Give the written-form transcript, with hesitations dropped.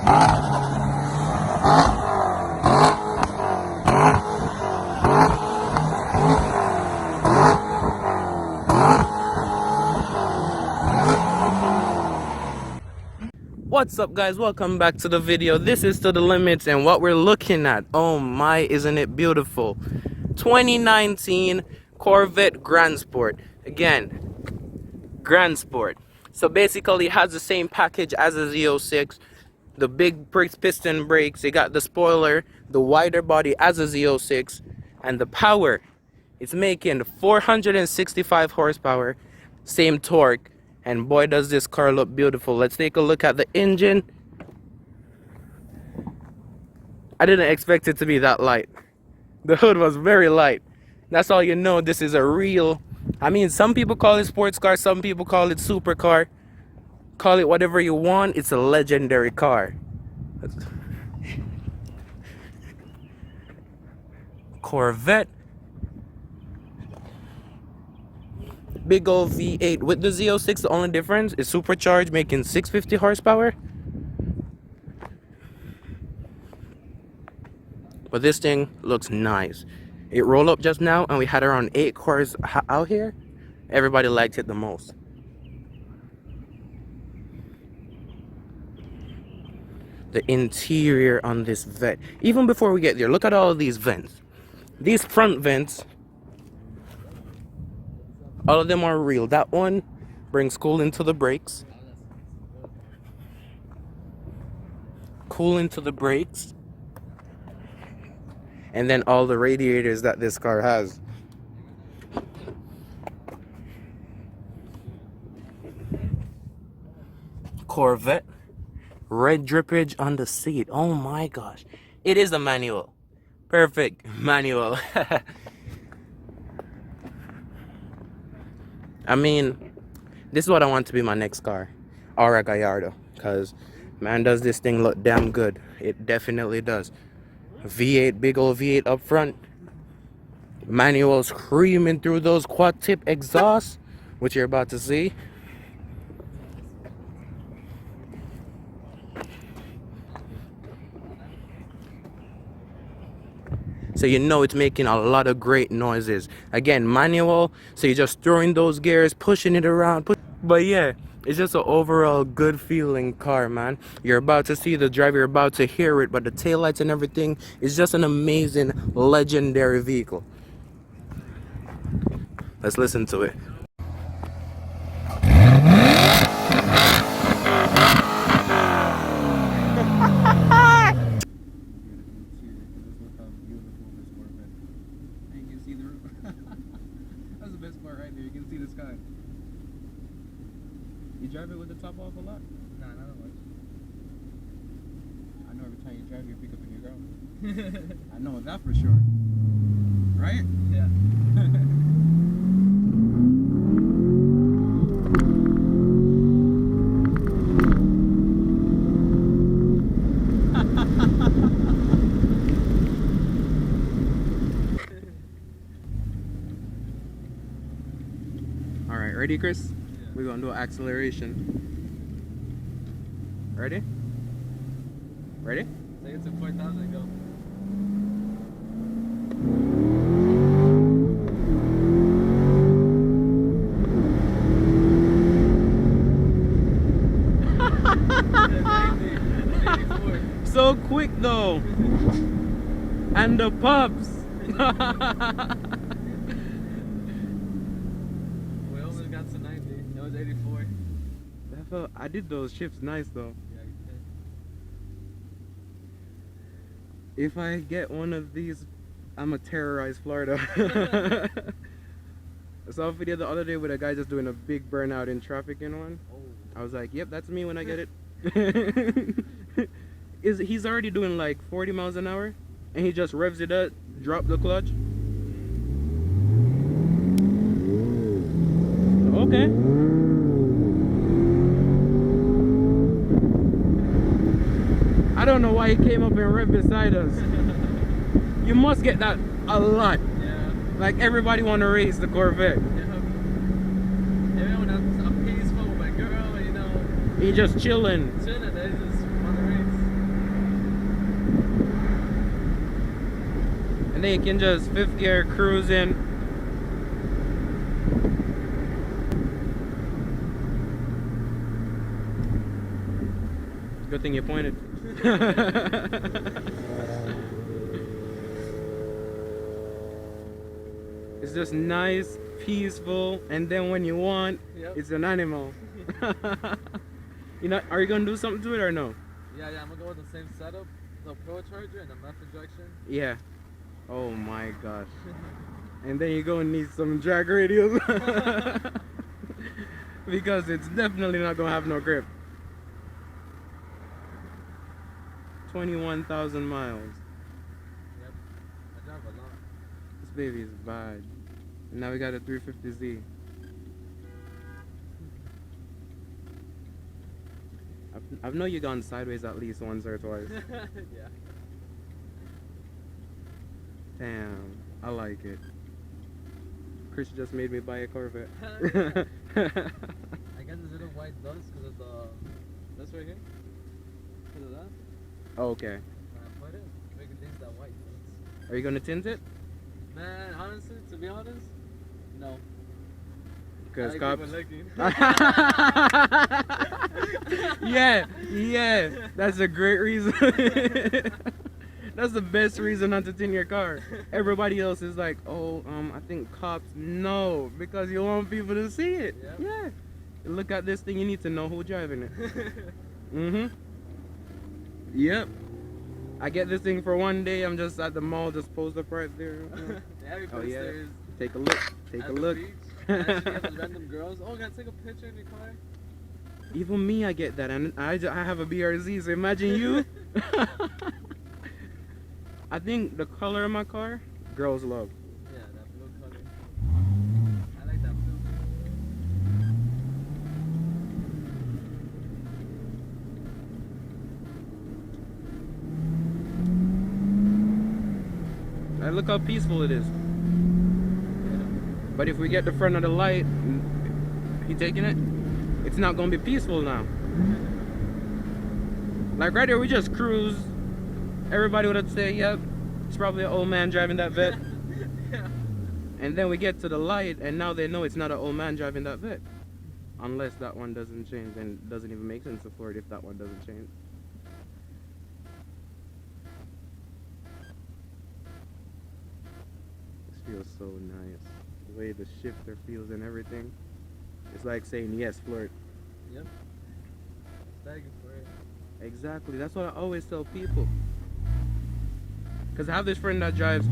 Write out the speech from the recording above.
What's up, guys? Welcome back to the video. This is To The Limits, and what we're looking at, oh my, isn't it beautiful? 2019 Corvette Grand Sport. Again, Grand Sport. So basically it has the same package as a Z06. The big piston brakes, they got the spoiler, the wider body as a Z06, and the power, it's making 465 horsepower, same torque. And boy, does this car look beautiful. Let's take a look at the engine. I didn't expect it to be that light. The hood was very light. That's all you know. This is a real, I mean, some people call it sports car, some people call it supercar. Call it whatever you want. It's a legendary car. Corvette. Big old V8 with the Z06. The only difference is supercharged, making 650 horsepower. But this thing looks nice. It rolled up just now, and we had around 8 cars out here. Everybody liked it the most. The interior on this Vette. Even before we get there, look at all of these vents. These front vents, all of them are real. That one brings cooling to the brakes. Cooling to the brakes. And then all the radiators that this car has. Corvette. Red drippage on the seat. Oh my gosh. It is a manual. Perfect manual. I mean, this is what I want to be my next car, Aura Gallardo, because man, does this thing look damn good. It definitely does. V8, big old V8 up front, manual screaming through those quad tip exhausts, which you're about to see. So you know it's making a lot of great noises. Again, manual, so you're just throwing those gears, pushing it around. But yeah, it's just an overall good feeling car, man. You're about to see the drive, you're about to hear it, but the taillights and everything is just an amazing, legendary vehicle. Let's listen to it. That's the best part right there. You can see the sky. You drive it with the top off a lot? Nah, not that much. I know every time you drive, you pick up in your girl. I know that for sure. Right? Yeah. All right, ready, Chris? Yeah. We're gonna do an acceleration. Ready? Ready? Take it to 4,000 go. So quick though. And the pups. Got to 90. That was 84. I did those shifts nice though. Yeah, you did. If I get one of these, I'ma terrorize Florida. I saw a video the other day with a guy just doing a big burnout in traffic in one. Oh. I was like, yep, that's me when I get it. He's already doing like 40 miles an hour, and he just revs it up, drop the clutch. Okay. I don't know why he came up and revved beside us. You must get that a lot. Yeah. Like everybody want to race the Corvette. Yeah. Everyone I'm peaceful with my girl, you know. He just chilling. Chilling, they just want to race. And then you can just fifth gear cruising. Good thing you pointed. It's just nice, peaceful, and then when you want, Yep. it's an animal. You know, are you gonna do something to it or no? Yeah, I'm gonna go with the same setup, the Pro Charger and the meth injection. Yeah. Oh my gosh. And then you're gonna need some drag radials. Because it's definitely not gonna have no grip. 21,000 miles. Yep, I drive a lot. This baby is bad. And now we got a 350Z. I've known you gone sideways at least once or twice. Yeah. Damn, I like it. Chris just made me buy a Corvette. I guess it's little white dust because of the this right here. Because of that. Okay. When I put it, making things that white dust. Are you gonna tint it? Man, honestly, to be honest, no. Because I like cops. people looking. Yeah, that's a great reason. That's the best reason not to tint your car. Everybody else is like, oh, I think cops. No, because you want people to see it. Yep. Yeah. Look at this thing. You need to know who's driving it. Yep. I get this thing for one day. I'm just at the mall, just posed up right there. Yeah, we Oh yeah. stairs Take a look. Take at a the look. beach. And I see those random girls. Oh, gotta take a picture in your car. Even me, I get that, and I have a BRZ. So imagine you. I think the color of my car, girls love. Yeah, that blue color. I like that blue. And look how peaceful it is. But if we get the front of the light, you taking it? It's not gonna be peaceful now. Like right here, we just cruise. Everybody would say, yep, it's probably an old man driving that vet. Yeah. And then we get to the light, and now they know it's not an old man driving that vet. Unless that one doesn't change, and it doesn't even make sense for it if that one doesn't change. This feels so nice. The way the shifter feels and everything. It's like saying yes, flirt. Yep. Begging for it. Exactly. That's what I always tell people. Because I have this friend that drives